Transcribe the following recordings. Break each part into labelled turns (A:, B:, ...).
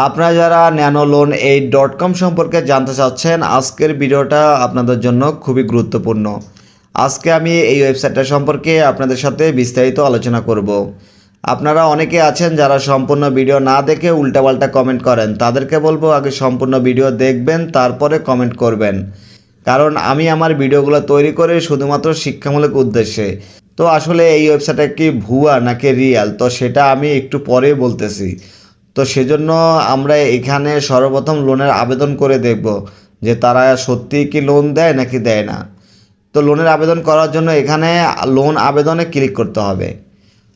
A: আপনারা যারা nanoloan8.com সম্পর্কে জানতে চাচ্ছেন, আজকের ভিডিওটা আপনাদের জন্য খুবই গুরুত্বপূর্ণ। আজকে আমি এই ওয়েবসাইটটা সম্পর্কে আপনাদের সাথে বিস্তারিত আলোচনা করব। আপনারা অনেকে আছেন যারা সম্পূর্ণ ভিডিও না দেখে উল্টাপাল্টা কমেন্ট করেন, তাদেরকে বলবো আগে সম্পূর্ণ ভিডিও দেখবেন, তারপরে কমেন্ট করবেন। কারণ আমি আমার ভিডিওগুলো তৈরি করে শুধুমাত্র শিক্ষামূলক উদ্দেশ্যে। তো আসলে এই ওয়েবসাইটটা কি ভুয়া নাকি রিয়াল, তো সেটা আমি একটু পরে বলতেছি। তো সেজন্য আমরা এখানে সর্বপ্রথম লোনের আবেদন করে দেখব যে তারা সত্যিই কি লোন দেয় নাকি দেয় না। তো লোনের আবেদন করার জন্য এখানে লোন আবেদনে ক্লিক করতে হবে।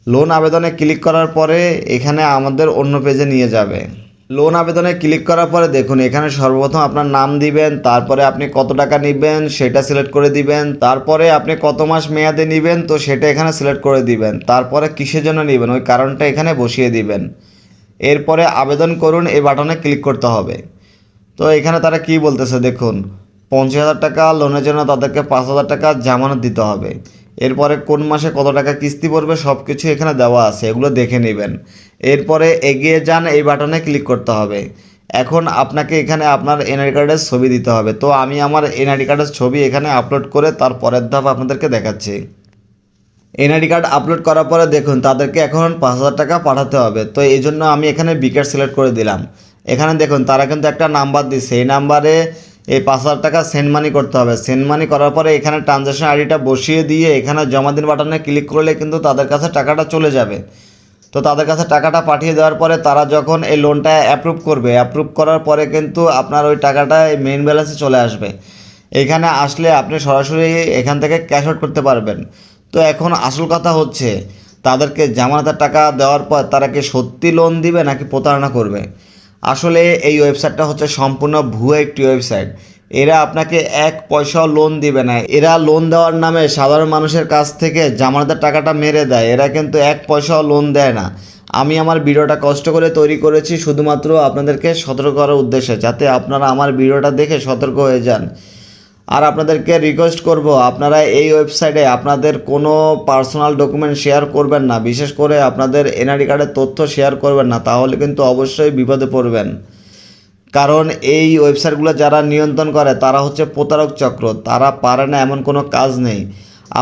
A: লোন আবেদনে ক্লিক করার পরে এখানে আমাদের অন্য পেজে নিয়ে যাবে। লোন আবেদনে ক্লিক করার পরে দেখুন এখানে সর্বপ্রথম আপনার নাম দিবেন, তারপরে আপনি কত টাকা নেবেন সেটা সিলেক্ট করে দিবেন, তারপরে আপনি কত মাস মেয়াদে নেবেন তো সেটা এখানে সিলেক্ট করে দিবেন, তারপরে কিসের জন্য নেবেন ওই কারণটা এখানে বসিয়ে দিবেন। এরপরে আবেদন করুন এই বাটনে ক্লিক করতে হবে। তো এখানে তারা কি বলতেছে দেখুন, 50,000 টাকা লোনের জন্য তাদেরকে 5,000 টাকা জামানত দিতে হবে। এরপরে কোন মাসে কত টাকা কিস্তি পড়বে সব কিছু এখানে দেওয়া আছে, এগুলো দেখে নেবেন। এরপরে এগিয়ে যান এই বাটনে ক্লিক করতে হবে। এখন আপনাকে এখানে আপনার এনআইডি কার্ডের ছবি দিতে হবে। তো আমি আমার এনআইডি কার্ডের ছবি এখানে আপলোড করে তার পরের ধাপ আপনাদেরকে দেখাচ্ছি। এনআইডি কার্ড আপলোড করার পরে দেখুন তাদেরকে এখন 5,000 টাকা পাঠাতে হবে। তো এই জন্য আমি এখানে বিকাশ সিলেক্ট করে দিলাম। এখানে দেখুন তারা কিন্তু একটা নাম্বার দিচ্ছে, এই নাম্বারে এই 5,000 টাকা সেন্ড মানি করতে হবে। সেন্ড মানি করার পরে এখানে ট্রানজ্যাকশন আইডিটা বসিয়ে দিয়ে এখানে জমা দিন বাটনে ক্লিক করলে কিন্তু তাদের কাছে টাকাটা চলে যাবে। তো তাদের কাছে টাকাটা পাঠিয়ে দেওয়ার পরে তারা যখন এই লোনটা অ্যাপ্রুভ করবে, অ্যাপ্রুভ করার পরে কিন্তু আপনার ওই টাকাটা এই মেইন ব্যালেন্সে চলে আসবে। এখানে আসলে আপনি সরাসরি এখান থেকে ক্যাশ আউট করতে পারবেন। তো এখন আসল কথা হচ্ছে তাদেরকে জামানতের টাকা দেওয়ার পর তারা কি সত্যি লোন দিবে নাকি প্রতারণা করবে। আসলে এই ওয়েবসাইটটা হচ্ছে সম্পূর্ণ ভুয়া একটি ওয়েবসাইট। এরা আপনাকে এক পয়সাও লোন দিবে না। এরা লোন দেওয়ার নামে সাধারণ মানুষের কাছ থেকে জামানতের টাকাটা মেরে দেয়, এরা কিন্তু এক পয়সাও লোন দেয় না। আমি আমার ভিডিওটা কষ্ট করে তৈরি করেছি শুধুমাত্র আপনাদেরকে সতর্ক করার উদ্দেশ্যে, যাতে আপনারা আমার ভিডিওটা দেখে সতর্ক হয়ে যান। আর আপনাদেরকে রিকোয়েস্ট করব আপনারা এই ওয়েবসাইটে আপনাদের কোনো পার্সোনাল ডকুমেন্ট শেয়ার করবেন না, বিশেষ করে আপনাদের এনআইডি কার্ডের তথ্য শেয়ার করবেন না, তাহলে কিন্তু অবশ্যই বিপদে পড়বেন। কারণ এই ওয়েবসাইটগুলো যারা নিয়ন্ত্রণ করে তারা হচ্ছে প্রতারক চক্র, তারা পারে না এমন কোনো কাজ নেই।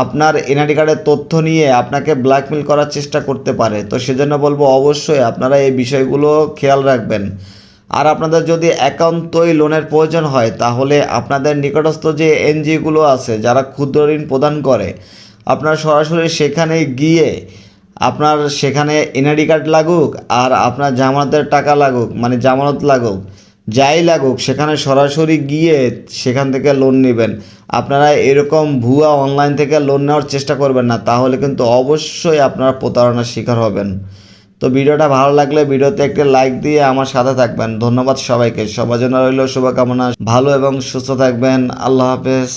A: আপনার এনআইডি কার্ডের তথ্য নিয়ে আপনাকে ব্ল্যাকমেল করার চেষ্টা করতে পারে। তো সেজন্য বলবো অবশ্যই আপনারা এই বিষয়গুলো খেয়াল রাখবেন। আর আপনাদের যদি একান্তই লোনের প্রয়োজন হয় তাহলে আপনাদের নিকটস্থ যে এনজিওগুলো আছে যারা ক্ষুদ্র ঋণ প্রদান করে, আপনার সরাসরি সেখানে গিয়ে আপনার সেখানে এনআইডি কার্ড লাগুক আর আপনার জামানতের টাকা লাগুক, মানে জামানত লাগুক, যাই লাগুক, সেখানে সরাসরি গিয়ে সেখান থেকে লোন নেবেন। আপনারা এরকম ভুয়া অনলাইন থেকে লোন নেওয়ার চেষ্টা করবেন না, তাহলে কিন্তু অবশ্যই আপনারা প্রতারণার শিকার হবেন। তো ভিডিওটা ভালো লাগলে ভিডিওতে একটা লাইক দিয়ে আমার সাথে থাকবেন। ধন্যবাদ সবাইকে, সবার জন্য রইল শুভকামনা। ভালো এবং সুস্থ থাকবেন। আল্লাহ হাফেজ।